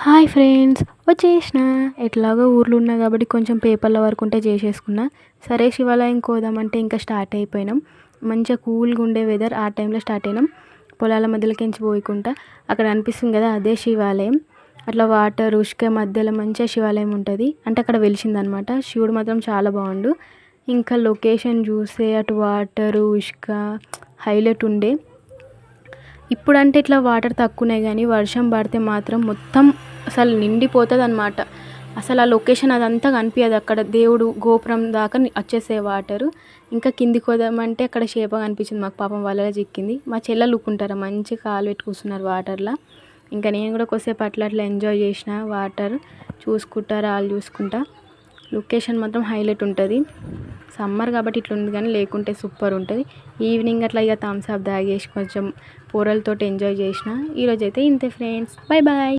Hi friends, వచ్చేసిన. ఎట్లాగో ఊర్లో ఉన్నా కాబట్టి కొంచెం పేపర్ల వర్క్ ఉంటే చేసేసుకున్నా. సరే శివాలయంకి పోదామంటే ఇంకా స్టార్ట్ అయిపోయినాం. మంచిగా కూల్గా ఉండే వెదర్, ఆ టైంలో స్టార్ట్ అయినాం. పొలాల మధ్యలోకించి పోయకుండా అక్కడ అనిపిస్తుంది కదా, అదే శివాలయం. అట్లా వాటర్ ఉష్క మధ్యలో మంచిగా శివాలయం ఉంటుంది. అంటే అక్కడ వెలిసిందనమాట. శివుడు మాత్రం చాలా బాగుండు. ఇంకా లొకేషన్ చూస్తే అటు వాటరు ఉష్క హైలైట్ ఉండే. ఇప్పుడంటే ఇట్లా వాటర్ తక్కువనే కానీ వర్షం పడితే మాత్రం మొత్తం అసలు నిండిపోతుంది అనమాట. అసలు ఆ లొకేషన్ అదంతా కనిపించదు. అక్కడ దేవుడు గోపురం దాకా వచ్చేసే వాటరు. ఇంకా కిందికి పోదామంటే అక్కడ చేప కనిపించింది మాకు, పాపం వలలో చిక్కింది. మా చెల్లెలు ఊక్కుంటారు, మంచి కాలు పెట్టి కూర్చున్నారు వాటర్లో. ఇంకా నేను కూడా కొద్దిసేపు అట్లా ఎంజాయ్ చేసిన. వాటర్ చూసుకుంటా, రాళ్ళు చూసుకుంటా. లొకేషన్ మాత్రం హైలైట్ ఉంటుంది. సమ్మర్ కాబట్టి ఇట్లా ఉంది, కానీ లేకుంటే సూపర్ ఉంటుంది. ఈవినింగ్ అట్లా ఇక థమ్స్ అప్ తాగేసి కొంచెం పోరలతో ఎంజాయ్ చేసిన. ఈరోజైతే ఇంతే ఫ్రెండ్స్, బాయ్ బాయ్.